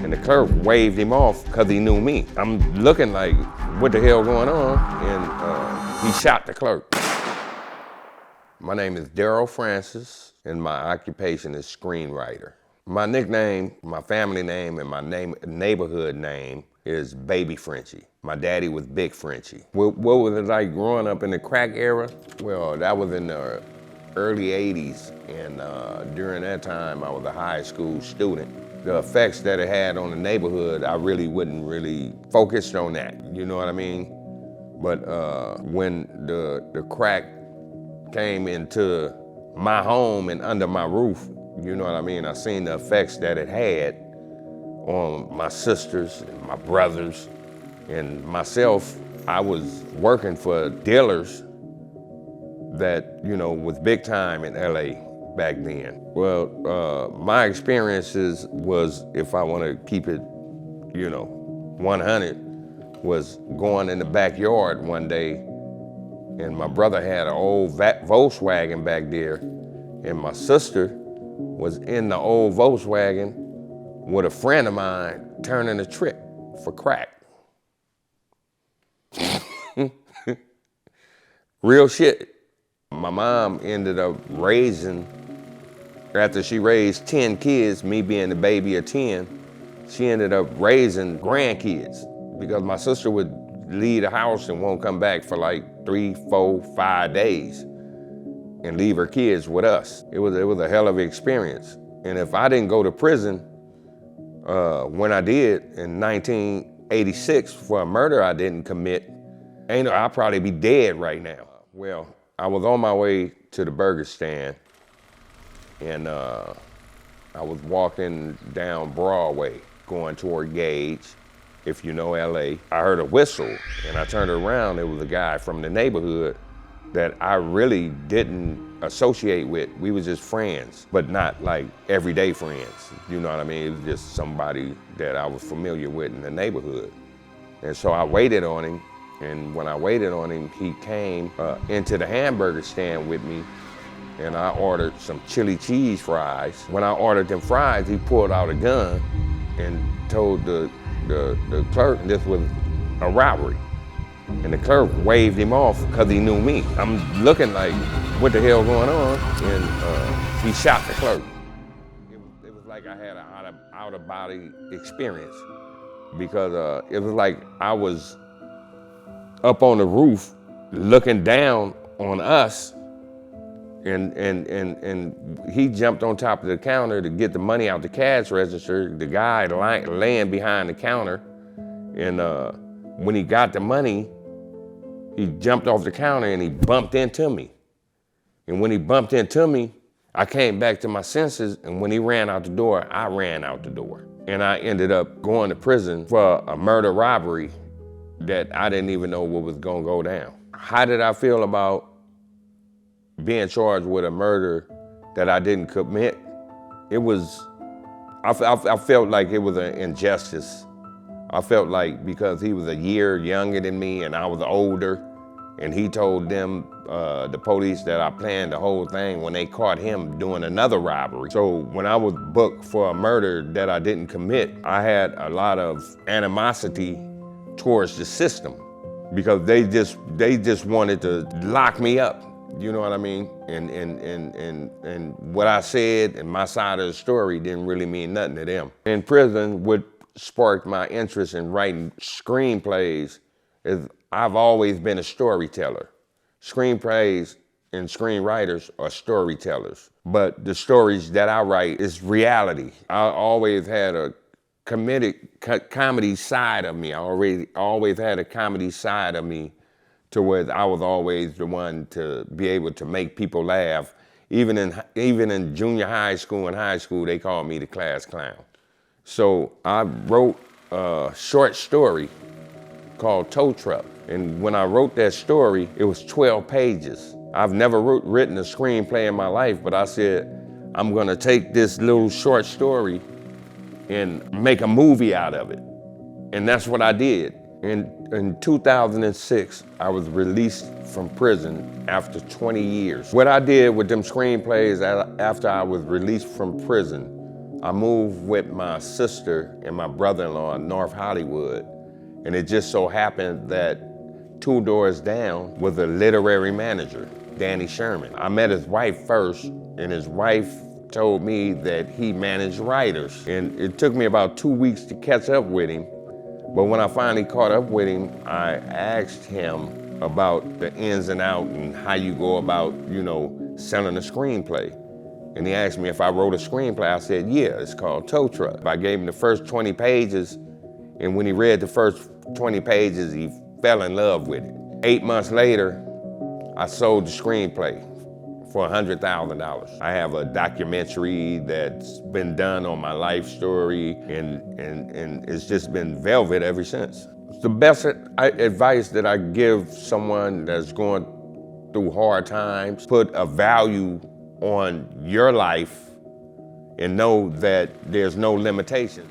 And the clerk waved him off because he knew me. I'm looking like, what the hell going on? And he shot the clerk. My name is Daryl Francis, and my occupation is screenwriter. My nickname, my family name, and my neighborhood name is Baby Frenchie. My daddy was Big Frenchie. What was it like growing up in the crack era? Well, that was in the early 80s, and during that time, I was a high school student. The effects that it had on the neighborhood, I really wouldn't really focus on that, you know what I mean? But when the crack came into my home and under my roof, you know what I mean? I seen the effects that it had on my sisters and my brothers and myself. I was working for dealers that, you know, was big time in LA back then. Well, my experiences was, if I want to keep it, you know, 100, was going in the backyard one day, and my brother had an old Volkswagen back there, and my sister was in the old Volkswagen with a friend of mine turning a trick for crack. Real shit. My mom ended up raising, after she raised 10 kids, me being the baby of 10, she ended up raising grandkids, because my sister would leave the house and won't come back for like 3, 4, 5 days and leave her kids with us. It was a hell of an experience. And if I didn't go to prison when I did in 1986 for a murder I didn't commit, I'd probably be dead right now. Well, I was on my way to the burger stand, and I was walking down Broadway going toward Gage, if you know LA. I heard a whistle, and I turned around. It was a guy from the neighborhood that I really didn't associate with. We was just friends, but not like everyday friends. You know what I mean? It was just somebody that I was familiar with in the neighborhood. And so I waited on him, and when I waited on him, he came into the hamburger stand with me, and I ordered some chili cheese fries. When I ordered them fries, he pulled out a gun and told the clerk this was a robbery. And the clerk waved him off because he knew me. I'm looking like, what the hell going on? And he shot the clerk. It was like I had an out-of-body experience, because it was like I was up on the roof looking down on us, and he jumped on top of the counter to get the money out the cash register. The guy laying behind the counter, and when he got the money, he jumped off the counter and he bumped into me. And when he bumped into me, I came back to my senses, and when he ran out the door, I ran out the door. And I ended up going to prison for a murder robbery that I didn't even know what was gonna go down. How did I feel about being charged with a murder that I didn't commit? I felt like it was an injustice. I felt like because he was a year younger than me and I was older, and he told them, the police, that I planned the whole thing when they caught him doing another robbery. So when I was booked for a murder that I didn't commit, I had a lot of animosity towards the system, because they just wanted to lock me up. You know what I mean? And what I said and my side of the story didn't really mean nothing to them. In prison, what sparked my interest in writing screenplays is I've always been a storyteller. Screenplays and screenwriters are storytellers, but the stories that I write is reality. I always had a comedy side of me. I always had a comedy side of me, to where I was always the one to be able to make people laugh. Even in junior high school and high school, they called me the class clown. So I wrote a short story called Tow Truck. And when I wrote that story, it was 12 pages. I've never written a screenplay in my life, but I said, I'm gonna take this little short story and make a movie out of it. And that's what I did. In 2006, I was released from prison after 20 years. What I did with them screenplays after I was released from prison I moved with my sister and my brother-in-law in North Hollywood, and it just so happened that 2 doors down was a literary manager, Danny Sherman. I met his wife first, and his wife told me that he managed writers. And it took me about 2 weeks to catch up with him, but when I finally caught up with him, I asked him about the ins and outs and how you go about, selling a screenplay. And he asked me if I wrote a screenplay. I said, yeah, it's called Tow Truck. I gave him the first 20 pages, and when he read the first 20 pages, he fell in love with it. 8 months later, I sold the screenplay for $100,000. I have a documentary that's been done on my life story, and it's just been velvet ever since. The best advice that I give someone that's going through hard times, put a value on your life and know that there's no limitation.